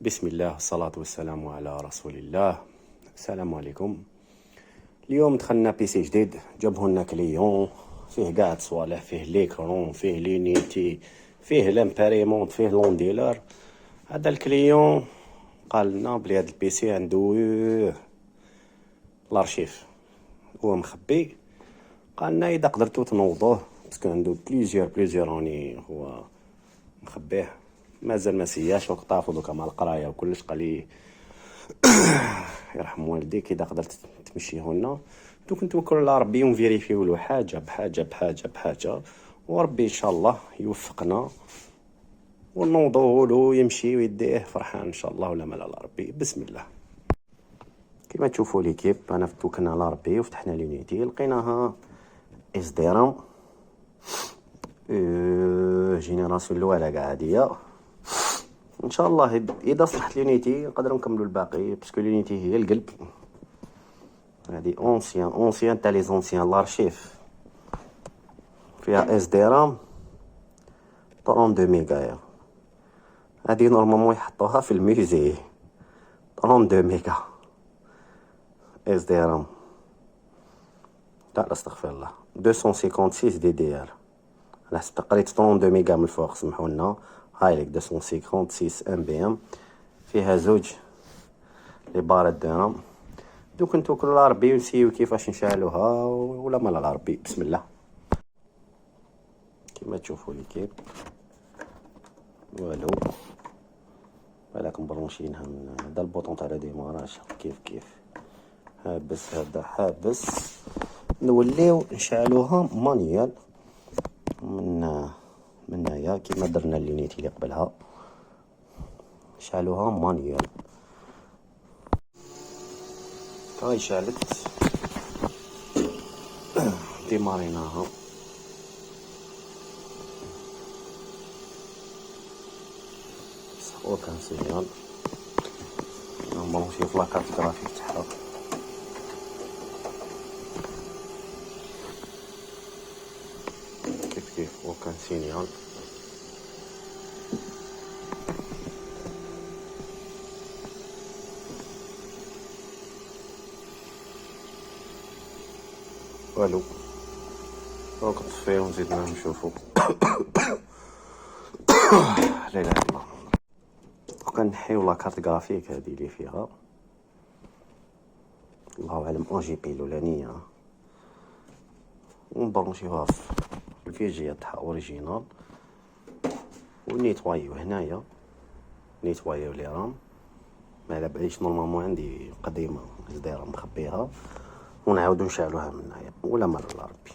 بسم الله والصلاة والسلام على رسول الله. السلام عليكم. اليوم دخلنا بيسي جديد، جابه لنا كليون فيه قاع صوالح، فيه ليكرون، فيه لينيتي، فيه لامبريمونت، فيه لونديلر. هذا الكليون قال لنا بلي هذا البيسي عنده الارشيف هو مخبي. قال لنا اذا قدرتو تنوضوه باسكو عنده بليزيور راني هو مخبيه، مازال ما سياش وقطافو دوكا مع القرايه وكلش. قال لي يرحم والديك اذا قدرت تمشيه لنا دوك نتوكل على ربي ونفيريفيو له حاجه بحاجه وربي ان شاء الله يوفقنا ونوضوه له يمشي ويديه فرحان ان شاء الله ولا مال على ربي. بسم الله. كما تشوفوا ليكيب انا توكلنا على ربي وفتحنا لونيتي لقيناها اس دي رام جينيراسيون الاولى كاع عاديه. ان شاء الله اذا صلحت لونيتي نقدروا نكملوا الباقي باسكو لونيتي هي القلب. هذه اونسيان تاع لي زونسيان لارشيف فيها اس دي رام 32 ميغا. هذه نورمالمون يحطوها في الميوزي 32 ميغا اس دي رام. لا استغفر الله 256 دي دي ار. على حسب قريت 32 ميغا من الفوق، سمحوا لنا. هاي لك 256 ام بي ام. فيها زوج لي بارد درام. دوك نتوكلوا على ربي ونسيو كيفاش نشعلوها ولا مال على ربي. بسم الله. كما تشوفوا ليكيب والو بالك مبرونشينها من هذا البوطون تاع ديماراج كيف حابس. هذا حابس. نوليو نشعلوها مانيال من هنايا كيما درنا اللينيتي اللي قبلها. شعلوها مانيال. هاي شعلت ديماريناها. صحو كان سيال نبغي نشوف لاكارت جرافيك تاعها. كيف هو كان سينيال. والو دونك نطفيه ونزيد نشوفو. لا اله الا الله. وكنحيو لاكارت جرافيك هذه اللي فيها الله اعلم اون جي بي الاولانيه، ونبرونشيوها في الفيجيه تاعها اوريجينال ونيتوايو هنايا. نيتوايو لي رام ما على باليش نورمالمون عندي قديمه صديره مخبيها، ونعاودو نشعلوها من هنايا ولا مال على ربي.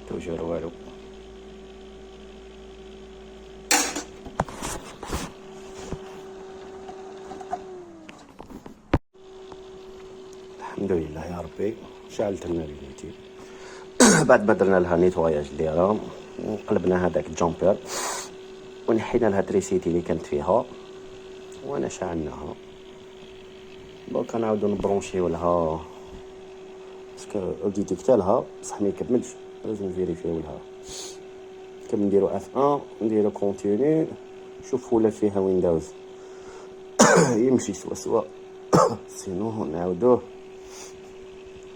توجور والو. الحمد لله يا ربي شعلت لنا لينيتي. بعد ما درنا لها نيتواياج اللي رام وقلبنا هذاك الجامبر ونحينا لها تريسيتي اللي كانت فيها وانا شعلناها. دونك نعاودو نبرونشيو لها باسكو ديتيكتالها بصح ما يكملش، لازم نفيريفيو لها. كم نديرو اف 1 نديرو كونتينيو شوفوا ولا فيها ويندوز يمشي سوا سينو نعاودوه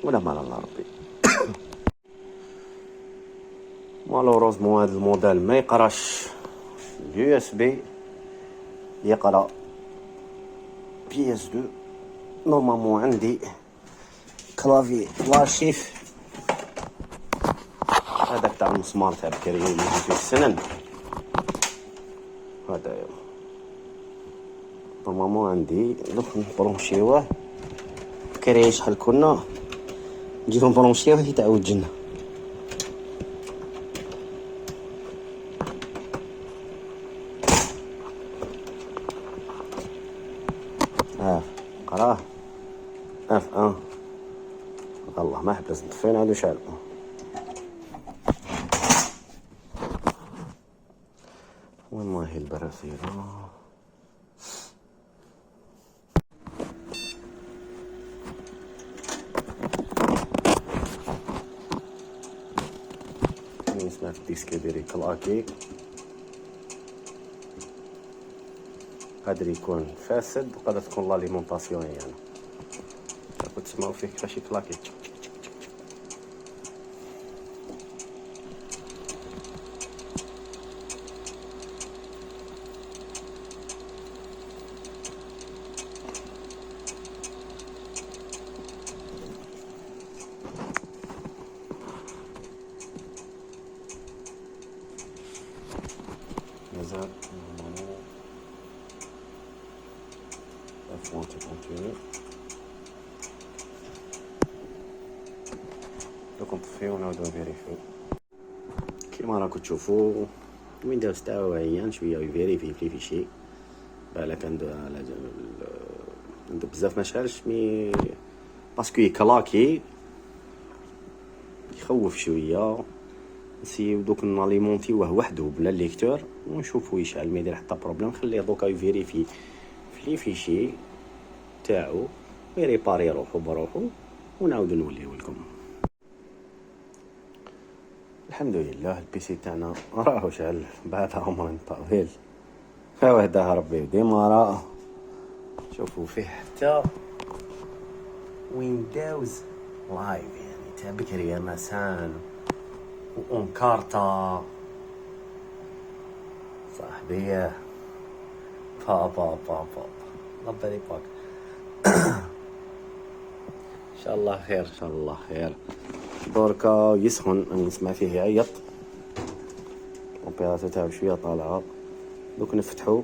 ولا مال الله ربي. مالوروزمون هذا الموديل ما يقراش اليو اس بي، يقرا بي اس 2. نورمالمون عندي كلافي لارشيف هذاك تاع المسمار تاع بكري اللي يجي فيه السنن. هذا نورمالمون عندي دوك نبرونشيوه بكري شحال كنا نجيو نبرونشيوه يتعاود جنا. قراه F1. الله ما حبس نطفي نعاودو نشعلو. وين هي البراسيرة؟ نسمع في الديسك ديالي كلاكي، قادر يكون فاسد وقادر تكون لاليمونطاسيون يعني كنت تسمعو فيه كيفاش يكلاكي. مازال F1 تيكونتيني. دوك نطفيو ونعاودو نفيريفيو. كيما راكم تشوفوا الويندوز تاعو عيان شويه يفيريفي في فيشي. بالك عنده بزاف ما شارش مي باسكو يكلاكي يخوف شويه. نسيو دوك ناليمونتيوه وحده بلا ليكتور ونشوفو يشعل ما يدير حتى بروبليم. خليه دوكا يفيريفي في لي فيشي تاعو ويريباري روحو بروحو ونعاودو نوليو لكم. الحمد لله البيسي تاعنا راهو شعل بعد عمر طويل. وحده ربي ديمارا. شوفوا فيه حتى ويندوز لايف يعني تاع بكري مسان وانكارتا صاحبي. بابا الله يبارك باك. ان شاء الله خير ان شاء الله خير. دركا يسخن نسمع فيه يعيط. الأوبيراتور تاعو شويه طالعه. دوك نفتحو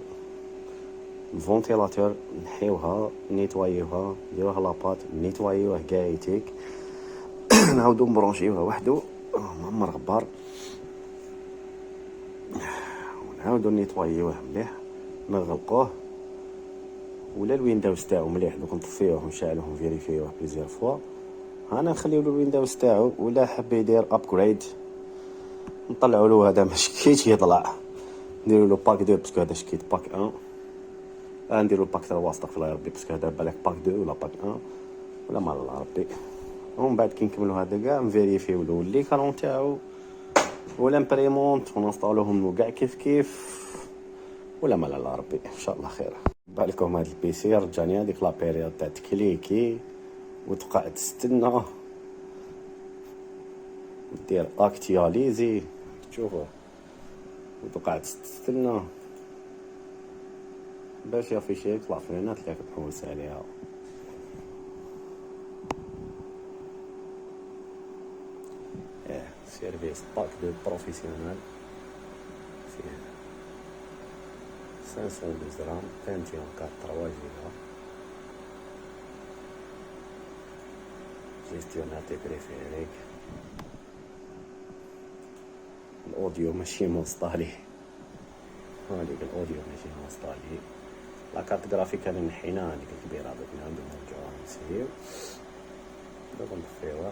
الفونتيلاتور نحيوها نيتوايوها نديروها لاباط نيتوايوه كاع يتيك. نعاودو نبرونشيوها وحدو معمر غبار ونعاودو نيتوايوه مليح نغلقوه. ولا الويندوز تاعو مليح دوك نطفيوه ونشعلوه ونفيريفيوه بليزيور فوا. انا نخليو له الويندوز تاعو ولا حب يدير ابجريد نطلعوا له هذا مش كيت يطلع نديروا له باك 2 باسكو هذا شكيت باك 1. نديروا باك 3 استغفر الله ربي باسكو هذا بالك باك 2 ولا باك 1 ولا مال الله ربي. ومن بعد كي نكملوا هذا كاع نفيريفيو له لي كالون تاعو ولا امبريمونت ونصطالوهم كاع كيف ولا مال الله ربي ان شاء الله خير. بالكم هذا البيسي رجعني هذيك لا بيريود تاع تكليكي وتقعد تستنى دير اكتياليزي تشوفوا وتقعد تستنى باش يافيشي يطلع فينا تلاقي تحوس عليها. سيرفيس باك دو بروفيسيونال فيه 512 رام 24 3 جيجا جيستيونار دي بريفيريك. الاوديو ماشي مونسطالي هذيك الاوديو ماشي مونسطالي. لا كارت جرافيك انا نحينا هذيك الكبيره درك نعاودو نرجعوها نسيو دوك نطفيوها.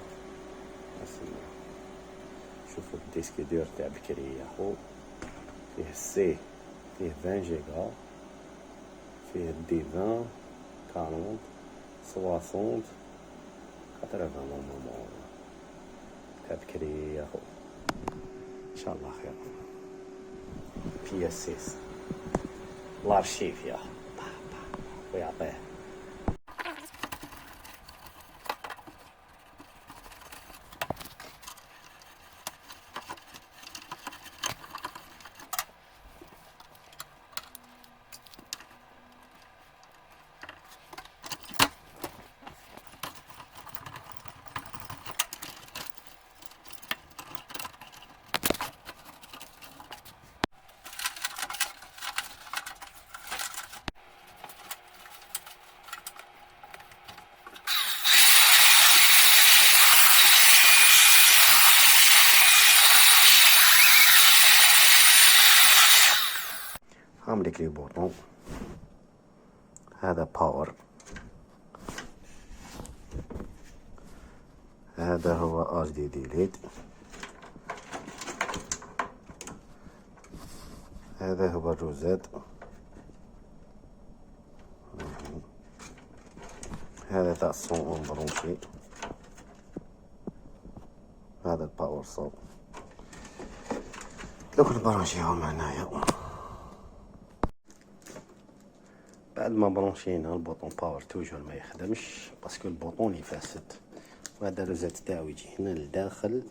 شوفوا الديسك دور تاع بكري يا خو فيه السي فيه 20 جيجا فيه الدي 20 40 60 80 نورمالمون تاع بكري يا خو ان شاء الله خير. بي اس 6 لارشيف يا ويعطيه. هاملك لي بوطون هذا باور هذا هو اش دي ليد. هذا هو الروزات. هذا تاع الصون اون برونشي. هذا الباور صوب. دوك نبرونشيهم هنايا. بعد ما برونشينا البوطون باور توجور ما يخدمش باسكو البوطون فاسد، وهذا الروزات تاعو يجي هنا لداخل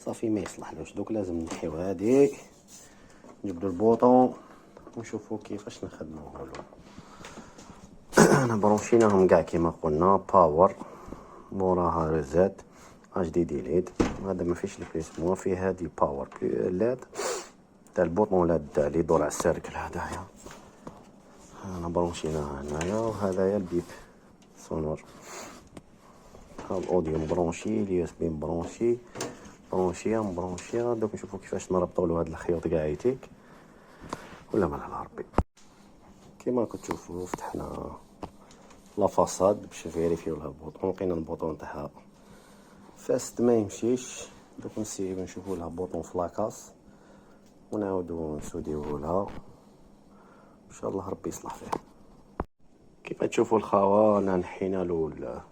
صافي ما يصلحلوش. دوك لازم نحيو هادي، نجبدو البوطون ونشوفو كيفاش نخدموه له. انا برونشيناهم كاع كيما قلنا باور، موراها روزات اش دي ليد. هذا ما فيش البريسمون، فيه هادي باور لاد تاع البوطون لاد اللي يدور على السيركل هدايا. انا برونشيناها هنايا، وهذايا البيب سونور. ها الاوديو مبرونشي، اليو اس بي مبرونشي، مبرونشيه. دوك نشوفو كيفاش نربطو له هاد الخيوط كاع يتيك ولا ما على ربي. كيما كتشوفوا فتحنا لا فاصاد باش نفيريفيو لها البوطون، لقينا البوطون تاعها فاسد ما يمشيش. دوك نسيو نشوفو لها بوطون فلاكاس ونعاودو نسوديوه لها ان شاء الله ربي يصلح فيه. كيما تشوفوا الخاوه انا نحينا له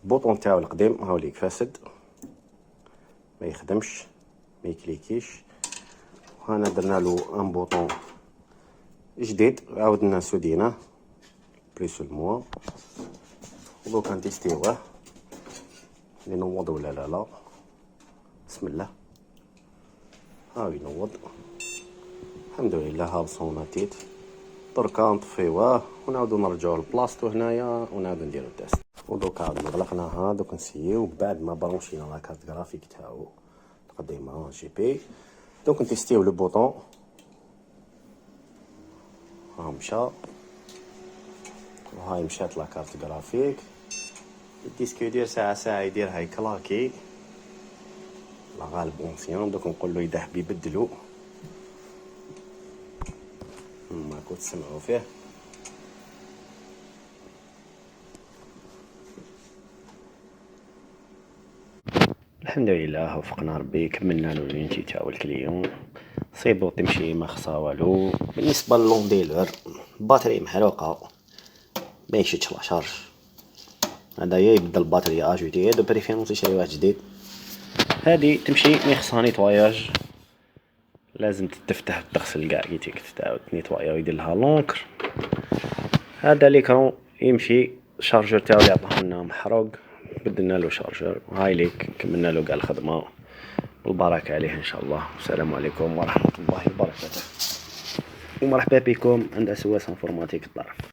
البوطون تاعو القديم، هاو ليك فاسد ما يخدمش ما يكليكيش. وهنا درنا له ان بوطون جديد عاودنا سوديناه بليس الموا. ودوكا نتيستيوه ينوض ولا لا. بسم الله. ها ينوض الحمد لله. ها بصوناتيت دركا نطفيوه ونعاودو نرجعو لبلاصتو هنايا ونعاودو نديرو التيست. ودوكا عاود غلقناها. دوك نسيو بعد ما برونشينا لا كارت غرافيك تاعو القديمه جي بي. دوك نتيستيو لو بوطون. ها مشى، وهاي مشات لا كارت غرافيك. الديسك يدير ساعه يدير هاي كلاكي لا غالب اونسيون. دوك نقول له يذهب يبدلو. ماكو تسمعوا فيه. الحمد لله وفقنا ربي، كملنا له لينتي تاعو الكليون. صيبو تمشي ما خصها والو. بالنسبه للونديلور الباتري محروقه ما يشدش لا شارج. هدايا يبدل الباتري اجوتي دو بريفيرونس يشري واحد جديد. هادي تمشي ما يخصها نيتواياج، لازم تفتح تغسل كاع كيتيك تعاود نيتوايا ويدير لها لونكر. هذا ليكرون يمشي الشارجور تاعو اللي عطاه لنا محروق، بدلنا له شارجور. هاي ليك كملنا له كاع الخدمه والبركه عليه ان شاء الله. السلام عليكم ورحمه الله وبركاته، ومرحبا بكم عند اسواس انفورماتيك الطرف.